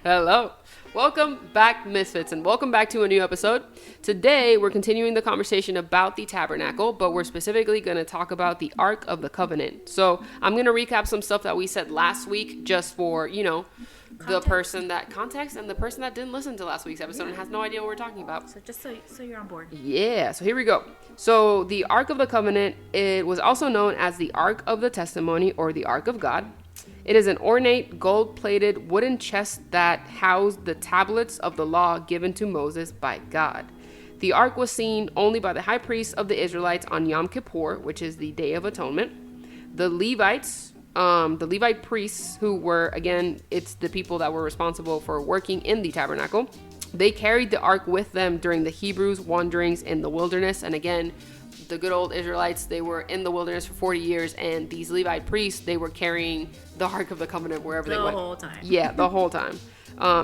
Hello. Welcome back, Misfits, and welcome back to a new episode. Today, we're continuing the conversation about the Tabernacle, but we're specifically going to talk about the Ark of the Covenant. So I'm going to recap some stuff that we said last week just for, the person that context and the person that didn't listen to last week's episode and has no idea what we're talking about. So just so you're on board. Yeah, so here we go. So the Ark of the Covenant, it was also known as the Ark of the Testimony or the Ark of God. It is an ornate, gold-plated wooden chest that housed the tablets of the law given to Moses by God. The ark was seen only by the high priest of the Israelites on Yom Kippur, which is the Day of Atonement. The Levites, the Levite priests, who were, again, it's the people that were responsible for working in the tabernacle. They carried the ark with them during the Hebrews' wanderings in the wilderness. And again, the good old Israelites, they were in the wilderness for 40 years, and these Levite priests, they were carrying the Ark of the Covenant wherever they went. The whole time. Yeah, the whole time.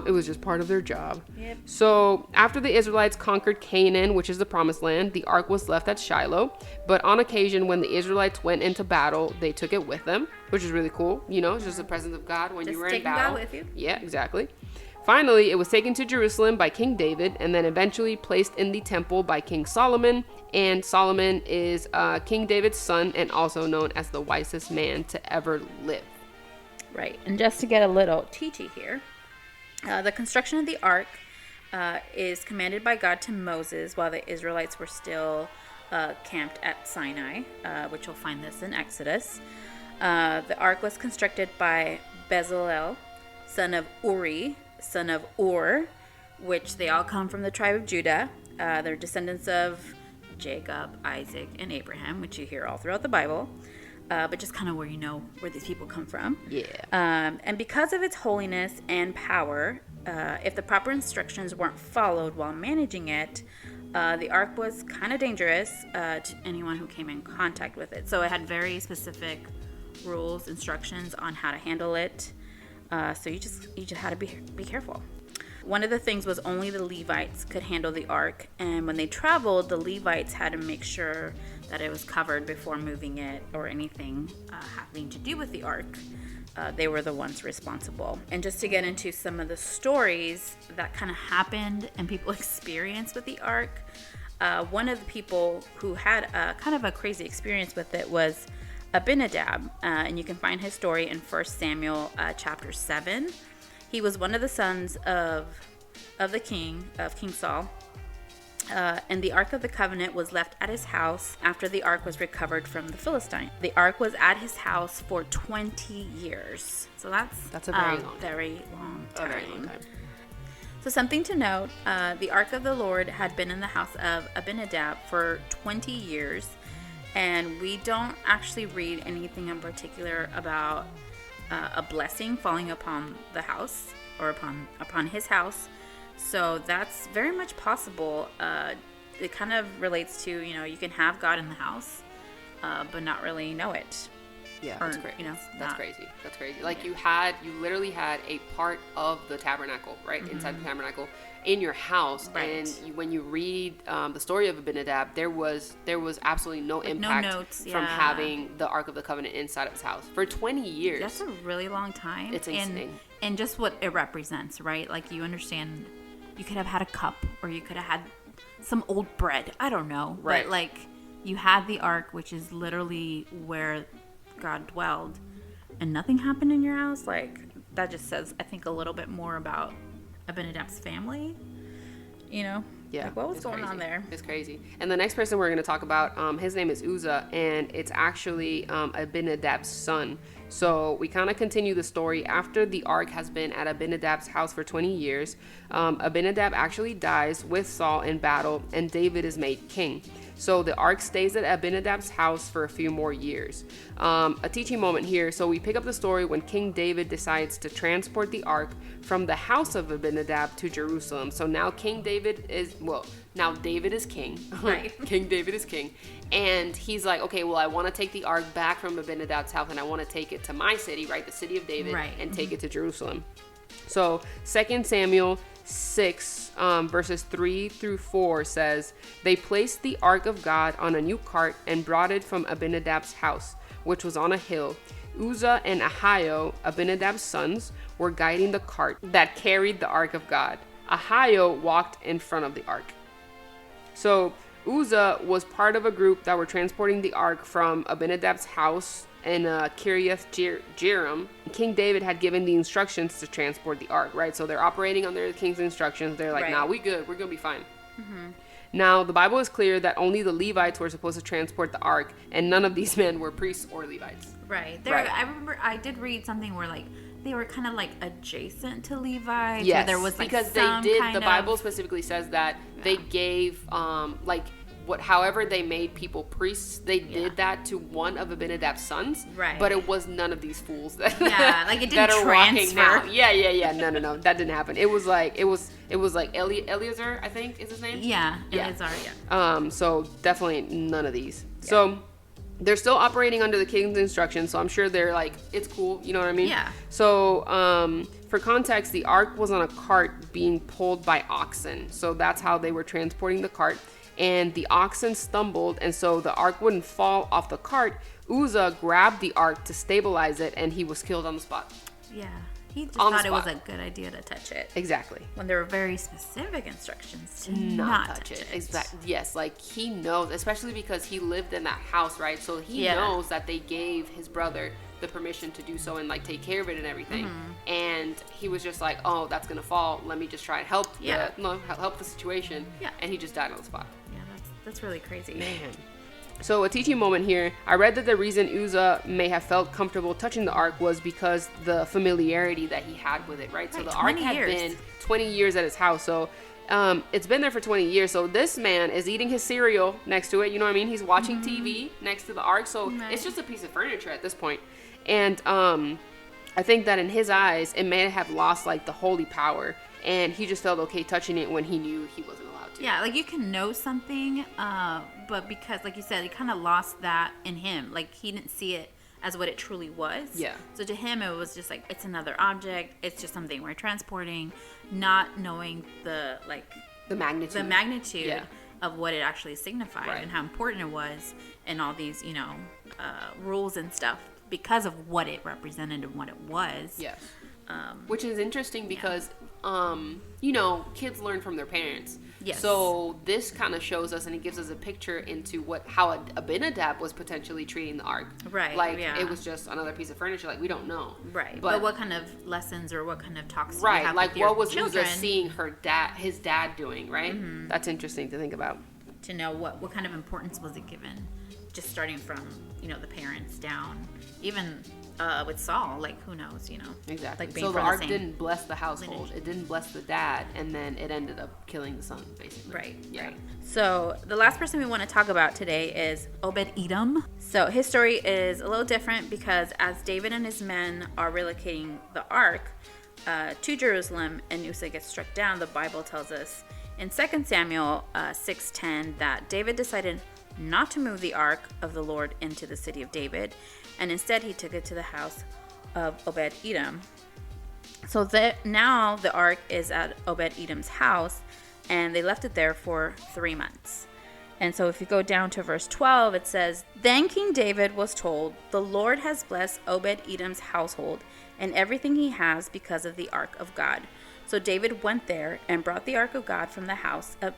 It was just part of their job. Yep. So after the Israelites conquered Canaan, which is the promised land, the ark was left at Shiloh. But on occasion, when the Israelites went into battle, they took it with them, which is really cool. It's just the presence of God when you were in battle. Just taking God with you. Yeah, exactly. Finally, it was taken to Jerusalem by King David and then eventually placed in the temple by King Solomon. And Solomon is King David's son and also known as the wisest man to ever live. Right. And just to get a little teachy here, the construction of the ark is commanded by God to Moses while the Israelites were still camped at Sinai, which you'll find this in Exodus. The ark was constructed by Bezalel, son of Uri, son of Ur, which they all come from the tribe of Judah. They're descendants of Jacob, Isaac, and Abraham, which you hear all throughout the Bible. But just kind of where you know where these people come from. Yeah. And because of its holiness and power, if the proper instructions weren't followed while managing it, the ark was kind of dangerous to anyone who came in contact with it. So it had very specific rules, instructions on how to handle it. So you just had to be careful. One of the things was only the Levites could handle the ark, and when they traveled, the Levites had to make sure that it was covered before moving it or anything having to do with the ark. They were the ones responsible. And just to get into some of the stories that kind of happened and people experienced with the ark, one of the people who had kind of a crazy experience with it was Abinadab, and you can find his story in 1 Samuel chapter 7. He was one of the sons of King Saul, and the Ark of the Covenant was left at his house after the Ark was recovered from the Philistine. The Ark was at his house for 20 years. So that's a very long time. A very long time. So something to note, the Ark of the Lord had been in the house of Abinadab for 20 years, and we don't actually read anything in particular about a blessing falling upon the house or upon his house. So that's very much possible. It kind of relates to, you can have God in the house, but not really know it. Yeah, or, that's crazy. That's crazy. That's crazy. Like you literally had a part of the tabernacle, right? Mm-hmm. Inside the tabernacle in your house. Right. And when you read the story of Abinadab, there was absolutely no impact from having the Ark of the Covenant inside of his house for 20 years. That's a really long time. It's insane. And just what it represents, right? Like you understand, you could have had a cup or you could have had some old bread. I don't know. Right. But like you had the ark, which is literally where God dwelled, and nothing happened in your house. Like that just says, I think, a little bit more about Abinadab's family. Yeah. Like what was going crazy. on there? It's crazy. And the next person we're going to talk about, his name is Uzzah, and it's actually Abinadab's son. So we kind of continue the story. After the ark has been at Abinadab's house for 20 years, Abinadab actually dies with Saul in battle, and David is made king. So the ark stays at Abinadab's house for a few more years. A teaching moment here. So we pick up the story when King David decides to transport the ark from the house of Abinadab to Jerusalem. So now David is king. Right. King David is king. And he's like, okay, well, I want to take the ark back from Abinadab's house and I want to take it to my city, right? The city of David, right. And take it to Jerusalem. So 2 Samuel 6 verses 3 through 4 says, they placed the ark of God on a new cart and brought it from Abinadab's house, which was on a hill. Uzzah and Ahio, Abinadab's sons, were guiding the cart that carried the ark of God. Ahio walked in front of the ark. So Uzzah was part of a group that were transporting the ark from Abinadab's house in Kiriath Jearim. King David had given the instructions to transport the ark, right? So they're operating under the king's instructions. They're like, nah, we good. We're going to be fine. Now, the Bible is clear that only the Levites were supposed to transport the ark, and none of these men were priests or Levites. Right. Right. I remember I did read something where like they were kind of like adjacent to Levites. Yes, or there was like because some they did. kind The of, Bible specifically says that they gave however they made people priests, they did that to one of Abinadab's sons. Right. But it was none of these fools that like it that didn't are walking now. transfer. Yeah. No, that didn't happen. It was like Eleazar, I think is his name. Yeah, Eleazar. Yeah. So definitely none of these. Yeah. So they're still operating under the king's instructions. So I'm sure they're like, it's cool. You know what I mean? Yeah. So for context, the ark was on a cart being pulled by oxen. So that's how they were transporting the cart. And the oxen stumbled, and so the ark wouldn't fall off the cart. Uzzah grabbed the ark to stabilize it, and he was killed on the spot. Yeah. He just On the thought it was spot. a good idea to touch it. Exactly. When there were very specific instructions to Not touch it. Exactly. Yes, like he knows, especially because he lived in that house, right? So he knows that they gave his brother the permission to do so and like take care of it and everything. And he was just like, oh, that's gonna fall. Let me just try and help help the situation. Yeah. And he just died on the spot. Yeah, that's really crazy. Man. So a teaching moment here. I read that the reason Uzzah may have felt comfortable touching the ark was because the familiarity that he had with it, right? So the ark had been 20 years at his house. So it's been there for 20 years. So this man is eating his cereal next to it. You know what I mean? He's watching TV next to the ark. So it's just a piece of furniture at this point. And I think that in his eyes, it may have lost like the holy power. And he just felt okay touching it when he knew he wasn't allowed to. Yeah, like you can know something, but because, like you said, he kind of lost that in him. Like he didn't see it as what it truly was. Yeah. So to him, it was just like, it's another object. It's just something we're transporting, not knowing the magnitude of what it actually signified and how important it was, and all these, rules and stuff because of what it represented and what it was. Yes. Which is interesting because, kids learn from their parents. Yes. So this kind of shows us, and it gives us a picture into how Abinadab was potentially treating the ark. Right. Like it was just another piece of furniture. Like we don't know. Right. But what kind of lessons or what kind of talks? Do you have like with your what was children? Uzzah seeing his dad doing? Right. Mm-hmm. That's interesting to think about. To know what kind of importance was it given, just starting from the parents down, even. With Saul, like who knows, Exactly. Like being so the from ark same didn't bless the household. lineage. It didn't bless the dad, and then it ended up killing the son, basically. Right. Yeah. Right. So the last person we want to talk about today is Obed Edom. So his story is a little different because as David and his men are relocating the ark to Jerusalem and Uzzah gets struck down, the Bible tells us in 2 Samuel 6:10 that David decided not to move the ark of the Lord into the city of David, and instead he took it to the house of Obed Edom. So now the ark is at Obed Edom's house, and they left it there for 3 months. And so if you go down to verse 12, it says, "Then King David was told, 'The Lord has blessed Obed Edom's household and everything he has because of the ark of God.' So David went there and brought the ark of God from the house of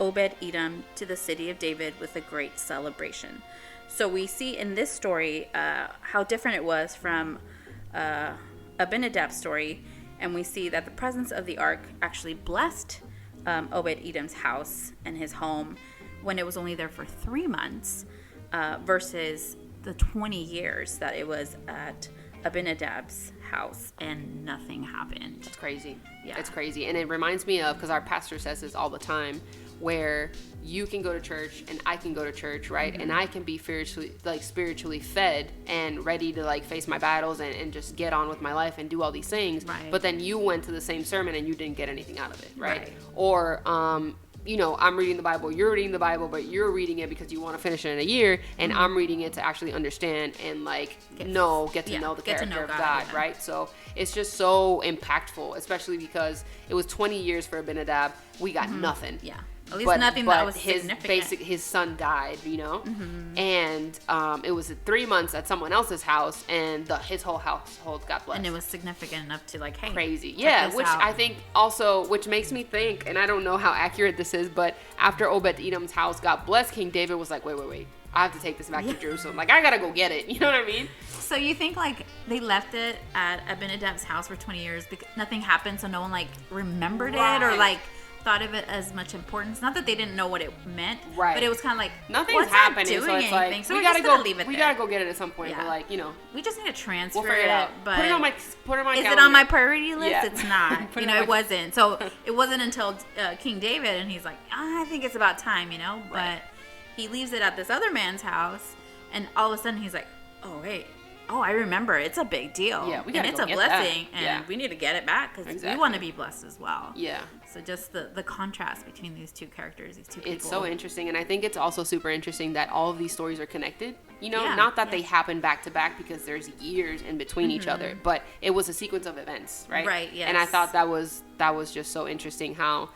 Obed Edom to the city of David with a great celebration." So we see in this story how different it was from Abinadab's story, and we see that the presence of the ark actually blessed Obed Edom's house and his home when it was only there for 3 months versus the 20 years that it was at Abinadab's house and nothing happened. It's crazy. Yeah. It's crazy. And it reminds me of, because our pastor says this all the time, where you can go to church and I can go to church, right? Mm-hmm. And I can be spiritually fed and ready to face my battles and just get on with my life and do all these things. Right. But then you went to the same sermon and you didn't get anything out of it, right? Or, I'm reading the Bible, you're reading the Bible, but you're reading it because you want to finish it in a year, and I'm reading it to actually understand and get to know the character of God, right? So it's just so impactful, especially because it was 20 years for Abinadab. We got nothing. Yeah. At least nothing that was his significant. his son died, you know, and it was 3 months at someone else's house, and his whole household got blessed. And it was significant enough to like, hey, crazy, check which this out. I think also, which makes me think, and I don't know how accurate this is, but after Obed Edom's house got blessed, King David was like, wait, I have to take this back to Jerusalem. Like, I gotta go get it. You know what I mean? So you think like they left it at Abinadab's house for 20 years because nothing happened, so no one like remembered it or like thought of it as much importance. Not that they didn't know what it meant, but it was kind of like nothing's happening, doing so it's anything. like So we we're gotta just gonna go. leave it We there. gotta go get it at some point. But like, you know, we just need to transfer we'll figure it out. But Put it on my is calendar. it on my priority list? Yeah. It's not. You know, it wasn't. So it wasn't until King David, and he's like, I think it's about time, you know. But he leaves it at this other man's house, and all of a sudden he's like, oh wait. Oh, I remember. It's a big deal. Yeah, we gotta and it's go a get blessing, that. and we need to get it back because we want to be blessed as well. Yeah. So just the contrast between these two characters, these two people. It's so interesting, and I think it's also super interesting that all of these stories are connected. You know, Yeah, not that they happen back to back because there's years in between each other, but it was a sequence of events, right? Right. Yes. And I thought that was just so interesting how.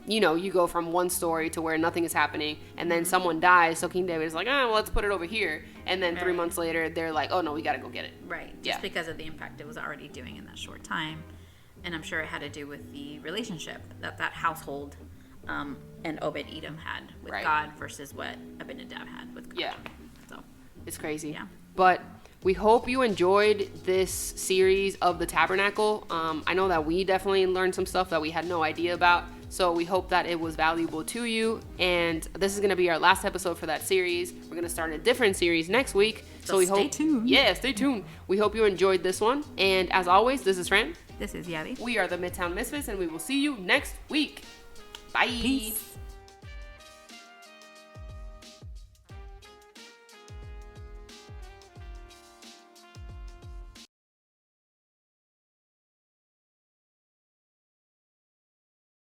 You know, you go from one story to where nothing is happening, and then someone dies. So King David is like, well, let's put it over here. And then 3 months later, they're like, oh no, we gotta go get it. Right. Just because of the impact it was already doing in that short time, and I'm sure it had to do with the relationship that household and Obed Edom had with God versus what Abinadab had with God. Yeah. So it's crazy. Yeah. But we hope you enjoyed this series of the Tabernacle. I know that we definitely learned some stuff that we had no idea about. So we hope that it was valuable to you. And this is going to be our last episode for that series. We're going to start a different series next week. So we stay tuned. Yeah, stay tuned. We hope you enjoyed this one. And as always, this is Fran. This is Yadi. We are the Midtown Misfits, and we will see you next week. Bye. Peace.